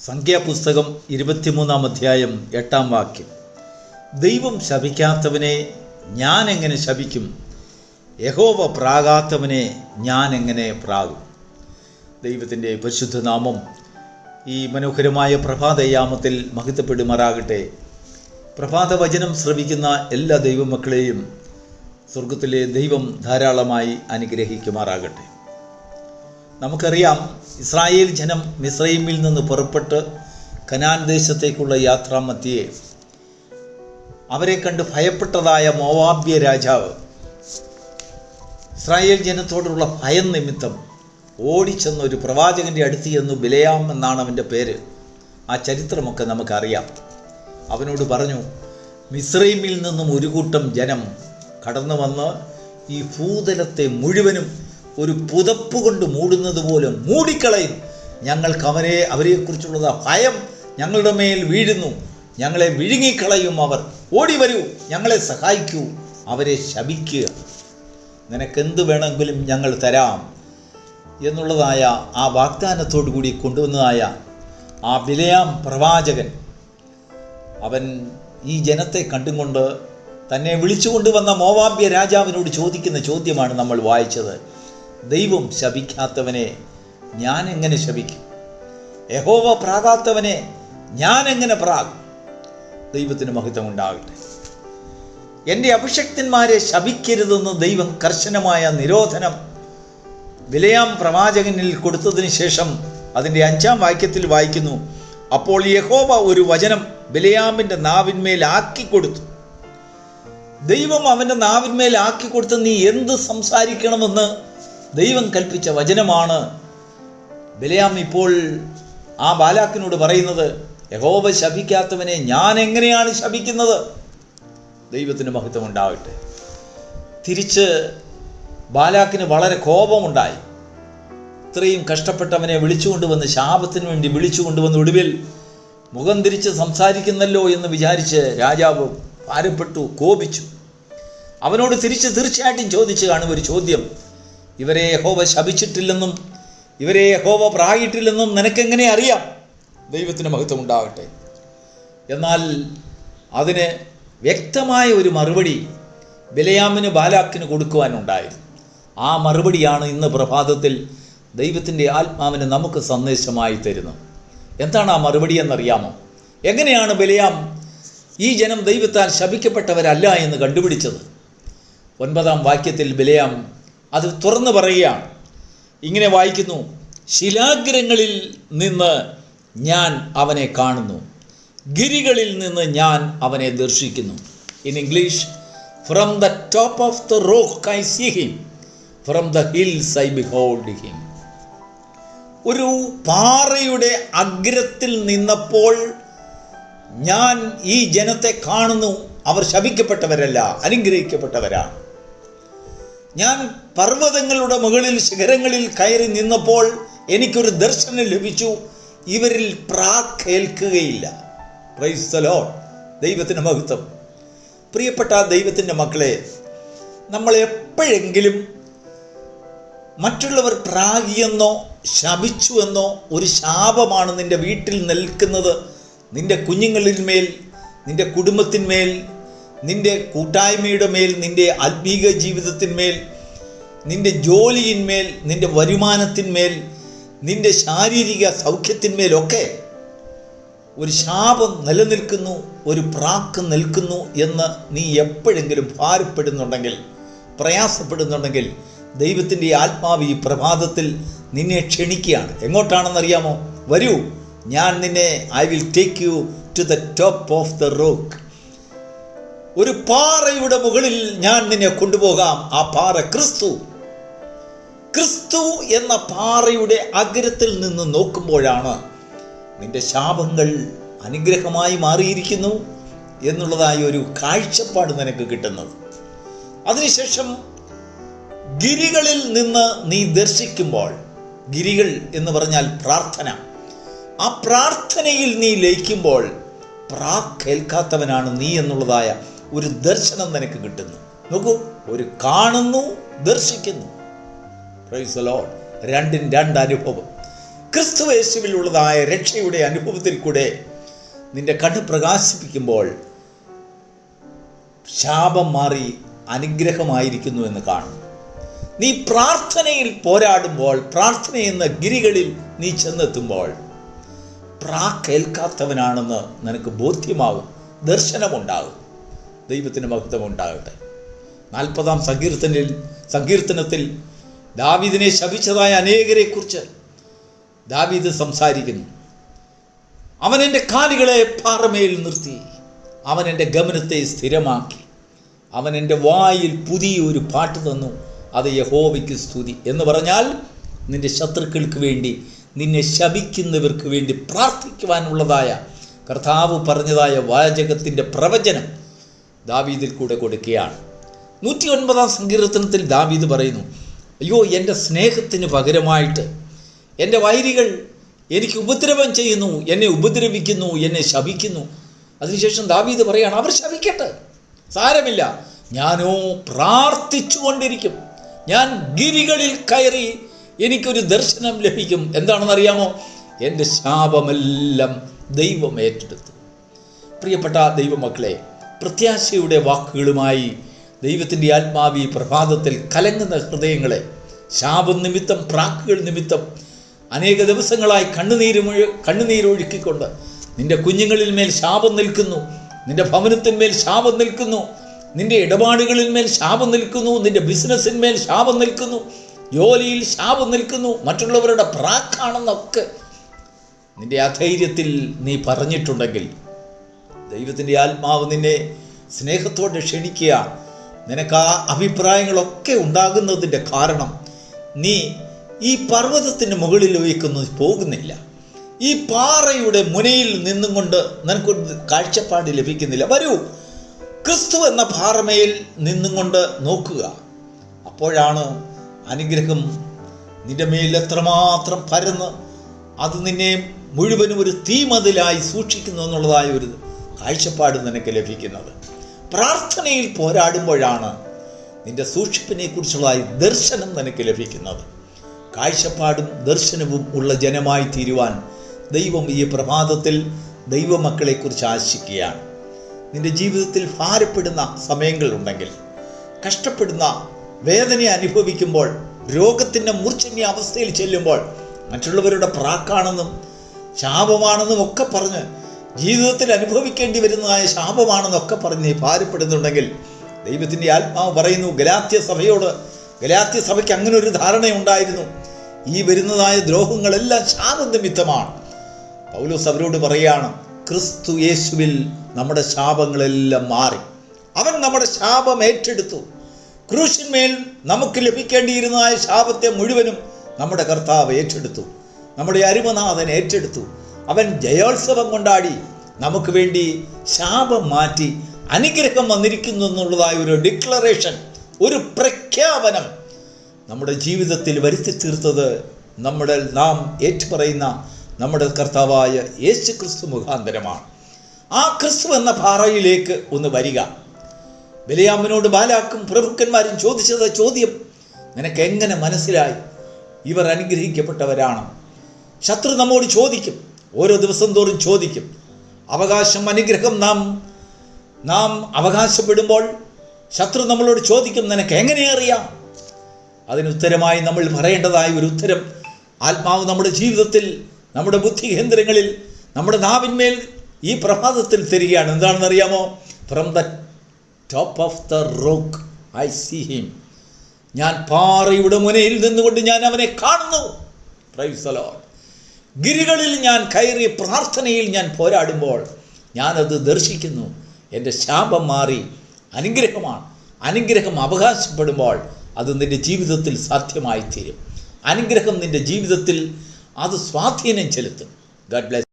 സംഖ്യാപുസ്തകം 23 അധ്യായം 8 വാക്യം. ദൈവം ശപിക്കാത്തവനെ ഞാൻ എങ്ങനെ ശപിക്കും? യഹോവ പ്രാകാത്തവനെ ഞാൻ എങ്ങനെ പ്രാകും? ദൈവത്തിൻ്റെ പരിശുദ്ധ നാമം ഈ മനോഹരമായ പ്രഭാതയാമത്തിൽ മഹത്വപ്പെടുമാറാകട്ടെ. പ്രഭാത വചനം ശ്രവിക്കുന്ന എല്ലാ ദൈവമക്കളെയും സ്വർഗത്തിലെ ദൈവം ധാരാളമായി അനുഗ്രഹിക്കുമാറാകട്ടെ. നമുക്കറിയാം, ഇസ്രായേൽ ജനം മിസ്രയീമിൽ നിന്ന് പുറപ്പെട്ട് കനാൻ ദേശത്തേക്കുള്ള യാത്രാമധ്യേ അവരെ കണ്ട് ഭയപ്പെട്ടതായ മോവാബ്യ രാജാവ് ഇസ്രായേൽ ജനത്തോടുള്ള ഭയം നിമിത്തം ഓടിച്ചെന്ന് ഒരു പ്രവാചകൻ്റെ അടുത്ത് ചെന്നു. ബിലയാം എന്നാണ് അവൻ്റെ പേര്. ആ ചരിത്രമൊക്കെ നമുക്കറിയാം. അവനോട് പറഞ്ഞു, മിസ്രയീമിൽ നിന്നും ഒരു കൂട്ടം ജനം കടന്നു വന്ന് ഈ ഭൂതലത്തെ മുഴുവനും ഒരു പുതപ്പ് കൊണ്ട് മൂടുന്നത് പോലെ മൂടിക്കളയും. ഞങ്ങൾക്ക് അവരെക്കുറിച്ചുള്ള ഭയം ഞങ്ങളുടെ മേൽ വീഴുന്നു. ഞങ്ങളെ വിഴുങ്ങിക്കളയും അവർ. ഓടി വരൂ, ഞങ്ങളെ സഹായിക്കൂ, അവരെ ശപിക്കുക. നിനക്കെന്ത് വേണമെങ്കിലും ഞങ്ങൾ തരാം എന്നുള്ളതായ ആ വാഗ്ദാനത്തോടു കൂടി കൊണ്ടുവന്നതായ ആ ബിലയാം പ്രവാചകൻ, അവൻ ഈ ജനത്തെ കണ്ടുകൊണ്ട് തന്നെ വിളിച്ചുകൊണ്ടുവന്ന മോവാബ്യ രാജാവിനോട് ചോദിക്കുന്ന ചോദ്യമാണ് നമ്മൾ വായിച്ചത്. ദൈവം ശപിക്കാത്തവനെ ഞാൻ എങ്ങനെ ശപിക്കും? യഹോവ പ്രാകാത്തവനെ ഞാൻ എങ്ങനെ പ്രാകും? ദൈവത്തിന് മഹത്വം ഉണ്ടാകട്ടെ. എൻ്റെ അഭിഷക്തന്മാരെ ശപിക്കരുതെന്ന് ദൈവം കർശനമായ നിരോധനം ബിലയാം പ്രവാചകനിൽ കൊടുത്തതിന് ശേഷം അതിൻ്റെ 5 വാക്യത്തിൽ വായിക്കുന്നു, അപ്പോൾ യഹോവ ഒരു വചനം ബിലയാമിൻ്റെ നാവിന്മേൽ ആക്കിക്കൊടുത്തു. ദൈവം അവൻ്റെ നാവിന്മേൽ ആക്കിക്കൊടുത്ത് നീ എന്ത് സംസാരിക്കണമെന്ന് ദൈവം കൽപ്പിച്ച വചനമാണ് ബിലയാം ഇപ്പോൾ ആ ബാലാക്കിനോട് പറയുന്നത്. യഹോവ ശപിക്കാത്തവനെ ഞാൻ എങ്ങനെയാണ് ശപിക്കുന്നത്? ദൈവത്തിന് മഹത്വം ഉണ്ടാവട്ടെ. തിരിച്ച് ബാലാക്കിന് വളരെ കോപമുണ്ടായി. ഇത്രയും കഷ്ടപ്പെട്ടവനെ വിളിച്ചുകൊണ്ടുവന്ന് ശാപത്തിന് വേണ്ടി വിളിച്ചുകൊണ്ടുവന്ന് ഒടുവിൽ മുഖം തിരിച്ച് സംസാരിക്കുന്നല്ലോ എന്ന് വിചാരിച്ച് രാജാവ് ഭാരപ്പെട്ടു, കോപിച്ചു. അവനോട് തിരിച്ച് തീർച്ചയായിട്ടും ചോദിച്ചു കാണും ഒരു ചോദ്യം, ഇവരെ യഹോവ ശപിച്ചിട്ടില്ലെന്നും ഇവരെ യഹോവ പ്രായിട്ടില്ലെന്നും നിനക്കെങ്ങനെ അറിയാം? ദൈവത്തിന് മഹത്വം ഉണ്ടാകട്ടെ. എന്നാൽ അതിന് വ്യക്തമായ ഒരു മറുപടി ബിലയാമിന് ബാലാക്കിന് കൊടുക്കുവാനുണ്ടായിരുന്നു. ആ മറുപടിയാണ് ഇന്ന് പ്രഭാതത്തിൽ ദൈവത്തിൻ്റെ ആത്മാവിന് നമുക്ക് സന്ദേശമായി തരുന്നത്. എന്താണ് ആ മറുപടി എന്നറിയാമോ? എങ്ങനെയാണ് ബിലയാം ഈ ജനം ദൈവത്താൽ ശപിക്കപ്പെട്ടവരല്ല എന്ന് കണ്ടുപിടിച്ചത്? 9 വാക്യത്തിൽ ബിലയാം അത് തുറന്നു പറയുകയാണ്. ഇങ്ങനെ വായിക്കുന്നു, ശിലാഗ്രങ്ങളിൽ നിന്ന് ഞാൻ അവനെ കാണുന്നു, ഗിരികളിൽ നിന്ന് ഞാൻ അവനെ ദർശിക്കുന്നു. In English, from the top of the rock I see him, from the hills I behold him. ഒരു പാറയുടെ അഗ്രത്തിൽ നിന്നപ്പോൾ ഞാൻ ഈ ജനത്തെ കാണുന്നു. അവർ ശപിക്കപ്പെട്ടവരല്ല, അനുഗ്രഹിക്കപ്പെട്ടവരാണ്. ഞാൻ പർവ്വതങ്ങളുടെ മുകളിൽ ശിഖരങ്ങളിൽ കയറി നിന്നപ്പോൾ എനിക്കൊരു ദർശനം ലഭിച്ചു. ഇവരിൽ പ്രാക്കേൽക്കുകയില്ല. Praise the Lord. ദൈവത്തിൻ്റെ മഹത്വം. പ്രിയപ്പെട്ട ദൈവത്തിൻ്റെ മക്കളെ, നമ്മൾ എപ്പോഴെങ്കിലും മറ്റുള്ളവർ പ്രാഗിയെന്നോ ശപിച്ചുവെന്നോ, ഒരു ശാപമാണ് നിൻ്റെ വീട്ടിൽ നിൽക്കുന്നത്, നിൻ്റെ കുഞ്ഞുങ്ങളിന്മേൽ, നിൻ്റെ കുടുംബത്തിന്മേൽ, നിൻ്റെ കൂട്ടായ്മയുടെ മേൽ, നിൻ്റെ ആത്മീക ജീവിതത്തിന്മേൽ, നിൻ്റെ ജോലിയിന്മേൽ, നിൻ്റെ വരുമാനത്തിന്മേൽ, നിൻ്റെ ശാരീരിക സൗഖ്യത്തിന്മേലൊക്കെ ഒരു ശാപം നിലനിൽക്കുന്നു, ഒരു പ്രാക്ക് നിൽക്കുന്നു എന്ന് നീ എപ്പോഴെങ്കിലും ഭാരപ്പെടുന്നുണ്ടെങ്കിൽ, പ്രയാസപ്പെടുന്നുണ്ടെങ്കിൽ, ദൈവത്തിൻ്റെ ആത്മാവ് ഈ പ്രഭാതത്തിൽ നിന്നെ ക്ഷണിക്കുകയാണ്. എങ്ങോട്ടാണെന്നറിയാമോ? വരൂ, ഞാൻ നിന്നെ I will take you to the top of the rock. ഒരു പാറയുടെ മുകളിൽ ഞാൻ നിന്നെ കൊണ്ടുപോകാം. ആ പാറ ക്രിസ്തു. ക്രിസ്തു എന്ന പാറയുടെ അഗ്രത്തിൽ നിന്ന് നോക്കുമ്പോഴാണ് നിന്റെ ശാപങ്ങൾ അനുഗ്രഹമായി മാറിയിരിക്കുന്നു എന്നുള്ളതായ ഒരു കാഴ്ചപ്പാട് നിനക്ക് കിട്ടുന്നത്. അതിനുശേഷം ഗിരികളിൽ നിന്ന് നീ ദർശിക്കുമ്പോൾ, ഗിരികൾ എന്ന് പറഞ്ഞാൽ പ്രാർത്ഥന, ആ പ്രാർത്ഥനയിൽ നീ ലയിക്കുമ്പോൾ പ്രാക്കേൽക്കാത്തവനാണ് നീ എന്നുള്ളതായ ഒരു ദർശനം നിനക്ക് കിട്ടുന്നു. നോക്കൂ, ഒരു കാണുന്നു, ദർശിക്കുന്നു. Praise the Lord. 2 അനുഭവം. ക്രിസ്തുയേശുവിലുള്ളതായ രക്ഷയുടെ അനുഭവത്തിൽ കൂടെ നിന്റെ കണ്ണ് പ്രകാശിപ്പിക്കുമ്പോൾ ശാപം മാറി അനുഗ്രഹമായിരിക്കുന്നു എന്ന് കാണും. നീ പ്രാർത്ഥനയിൽ പോരാടുമ്പോൾ, പ്രാർത്ഥന എന്ന ഗിരികളിൽ നീ ചെന്നെത്തുമ്പോൾ കേൾക്കാത്തവനാണെന്ന് നിനക്ക് ബോധ്യമാകും, ദർശനമുണ്ടാകും. ദൈവത്തിന് മഹത്വം ഉണ്ടാകട്ടെ. 40-ാം സങ്കീർത്തനത്തിൽ ദാവീദിനെ ശപിച്ചതായ അനേകരെ കുറിച്ച് ദാവീദ് സംസാരിക്കുന്നു. അവൻ എൻ്റെ കാലുകളെ പാറമേൽ നിർത്തി, അവൻ എൻ്റെ ഗമനത്തെ സ്ഥിരമാക്കി, അവൻ എൻ്റെ വായിൽ പുതിയൊരു പാട്ട് തന്നു, അത് യഹോവയ്ക്ക് സ്തുതി. എന്ന് പറഞ്ഞാൽ നിൻ്റെ ശത്രുക്കൾക്ക് വേണ്ടി, നിന്നെ ശപിക്കുന്നവർക്ക് വേണ്ടി പ്രാർത്ഥിക്കുവാനുള്ളതായ കർത്താവ് പറഞ്ഞതായ വാചകത്തിൻ്റെ പ്രവചനം ദാവീദിൽ കൂടെ കൊടുക്കുകയാണ്. 109-ാം സങ്കീർത്തനത്തിൽ ദാവീദ് പറയുന്നു, അയ്യോ എൻ്റെ സ്നേഹത്തിന് പകരമായിട്ട് എൻ്റെ വൈരികൾ എനിക്ക് ഉപദ്രവം ചെയ്യുന്നു, എന്നെ ഉപദ്രവിക്കുന്നു, എന്നെ ശപിക്കുന്നു. അതിനുശേഷം ദാവീദ് പറയാണ്, അവർ ശപിക്കട്ടെ, സാരമില്ല, ഞാനോ പ്രാർത്ഥിച്ചു കൊണ്ടിരിക്കും. ഞാൻ ഗിരികളിൽ കയറി എനിക്കൊരു ദർശനം ലഭിക്കും. എന്താണെന്നറിയാമോ? എൻ്റെ ശാപമെല്ലാം ദൈവം ഏറ്റെടുത്തു. പ്രിയപ്പെട്ട ദൈവമക്കളെ, പ്രത്യാശയുടെ വാക്കുകളുമായി ദൈവത്തിൻ്റെ ആത്മാവി പ്രഭാതത്തിൽ കലങ്ങുന്ന ഹൃദയങ്ങളെ, ശാപം നിമിത്തം, പ്രാക്കുകൾ നിമിത്തം അനേക ദിവസങ്ങളായി കണ്ണുനീരൊഴുക്കിക്കൊണ്ട് നിന്റെ കുഞ്ഞുങ്ങളിൽ മേൽ ശാപം നിൽക്കുന്നു, നിന്റെ ഭവനത്തിന്മേൽ ശാപം നിൽക്കുന്നു, നിന്റെ ഇടപാടുകളിൽ മേൽ ശാപം നിൽക്കുന്നു, നിന്റെ ബിസിനസ്സിന്മേൽ ശാപം നിൽക്കുന്നു, ജോലിയിൽ ശാപം നിൽക്കുന്നു, മറ്റുള്ളവരുടെ പ്രാക്കാണെന്നൊക്കെ നിന്റെ അധൈര്യത്തിൽ നീ പറഞ്ഞിട്ടുണ്ടെങ്കിൽ ദൈവത്തിൻ്റെ ആത്മാവ് നിന്നെ സ്നേഹത്തോടെ ക്ഷണിക്കുക. നിനക്ക് ആ അഭിപ്രായങ്ങളൊക്കെ ഉണ്ടാകുന്നതിൻ്റെ കാരണം നീ ഈ പർവ്വതത്തിൻ്റെ മുകളിലേക്ക് പോകുന്നില്ല, ഈ പാറയുടെ മുനയിൽ നിന്നും കൊണ്ട് നിനക്കൊരു കാഴ്ചപ്പാട് ലഭിക്കുന്നില്ല. വരൂ, ക്രിസ്തു എന്ന പാറമേൽ നിന്നും കൊണ്ട് നോക്കുക. അപ്പോഴാണ് അനുഗ്രഹം നിന്റെ മേൽ എത്രമാത്രം പരന്ന് അത് നിന്നെ മുഴുവനും ഒരു തീമതിലായി സൂക്ഷിക്കുന്നു എന്നുള്ളതായ ഒരു കാഴ്ചപ്പാട് നിനക്ക് ലഭിക്കുന്നത്. പ്രാർത്ഥനയിൽ പോരാടുമ്പോഴാണ് നിന്റെ സൂക്ഷിപ്പിനെ കുറിച്ചുള്ള ദർശനം നിനക്ക് ലഭിക്കുന്നത്. കാഴ്ചപ്പാടും ദർശനവും ഉള്ള ജനമായി തീരുവാൻ ദൈവം ഈ പ്രഭാതത്തിൽ ദൈവമക്കളെക്കുറിച്ച് ആശിക്കുകയാണ്. നിന്റെ ജീവിതത്തിൽ ഭാരപ്പെടുന്ന സമയങ്ങളുണ്ടെങ്കിൽ, കഷ്ടപ്പെടുന്ന വേദന അനുഭവിക്കുമ്പോൾ, രോഗത്തിൻ്റെ മൂർച്ഛന്യ അവസ്ഥയിൽ ചെല്ലുമ്പോൾ, മറ്റുള്ളവരുടെ പ്രാക്കാണെന്നും ശാപമാണെന്നും ഒക്കെ പറഞ്ഞ് ജീവിതത്തിൽ അനുഭവിക്കേണ്ടി വരുന്നതായ ശാപമാണെന്നൊക്കെ പറഞ്ഞ് നീ ഭാരപ്പെടുന്നുണ്ടെങ്കിൽ, ദൈവത്തിൻ്റെ ആത്മാവ് പറയുന്നു ഗലാത്യ സഭയ്ക്ക് അങ്ങനെ ഒരു ധാരണയുണ്ടായിരുന്നു. ഈ വരുന്നതായ ദ്രോഹങ്ങളെല്ലാം ശാപനിമിത്തമാണ്. പൗലോസ് അവരോട് പറയുകയാണ്, ക്രിസ്തു യേശുവിൽ നമ്മുടെ ശാപങ്ങളെല്ലാം മാറി. അവൻ നമ്മുടെ ശാപം ഏറ്റെടുത്തു. ക്രൂശിന്മേൽ നമുക്ക് ലഭിക്കേണ്ടിയിരുന്നതായ ശാപത്തെ മുഴുവനും നമ്മുടെ കർത്താവ് ഏറ്റെടുത്തു. നമ്മുടെ അരുമനാഥൻ ഏറ്റെടുത്തു. അവൻ ജയോത്സവം കൊണ്ടാടി നമുക്ക് വേണ്ടി ശാപം മാറ്റി അനുഗ്രഹം വന്നിരിക്കുന്നു എന്നുള്ളതായ ഒരു ഡിക്ലറേഷൻ, ഒരു പ്രഖ്യാപനം നമ്മുടെ ജീവിതത്തിൽ വരുത്തി തീർത്തത് നാം ഏറ്റുപറയുന്ന നമ്മുടെ കർത്താവായ യേശു ക്രിസ്തു മുഖാന്തരമാണ്. ആ ക്രിസ്തു എന്ന പാറയിലേക്ക് ഒന്ന് വരിക. ബിലെയാമിനോട് ബാലാക്കും പ്രഭുക്കന്മാരും ചോദിച്ചത് ചോദ്യം നിനക്ക് എങ്ങനെ മനസ്സിലായി ഇവർ അനുഗ്രഹിക്കപ്പെട്ടവരാണ്? ശത്രു നമ്മോട് ചോദിക്കും, ഓരോ ദിവസം തോറും ചോദിക്കും. അവകാശം, അനുഗ്രഹം നാം അവകാശപ്പെടുമ്പോൾ ശത്രു നമ്മളോട് ചോദിക്കും, നിനക്ക് എങ്ങനെ അറിയാം? അതിനുത്തരമായി നമ്മൾ പറയേണ്ടതായ ഒരു ഉത്തരം ആത്മാവ് നമ്മുടെ ജീവിതത്തിൽ, നമ്മുടെ ബുദ്ധി കേന്ദ്രങ്ങളിൽ, നമ്മുടെ നാവിന്മേൽ ഈ പ്രഭാതത്തിൽ തരികയാണ്. എന്താണെന്നറിയാമോ? From the top of the rock I see him. ഞാൻ പാറയുടെ മുനയിൽ നിന്നുകൊണ്ട് ഞാൻ അവനെ കാണുന്നു. Praise the Lord. ഗിരികളിൽ ഞാൻ കയറി പ്രാർത്ഥനയിൽ ഞാൻ പോരാടുമ്പോൾ ഞാനത് ദർശിക്കുന്നു. എൻ്റെ ശാപം മാറി അനുഗ്രഹമാണ്. അനുഗ്രഹം അവകാശപ്പെടുമ്പോൾ അത് നിൻ്റെ ജീവിതത്തിൽ സാധ്യമായി തീരും. അനുഗ്രഹം നിൻ്റെ ജീവിതത്തിൽ അത് സ്വാധീനം ചെലുത്തും. God bless.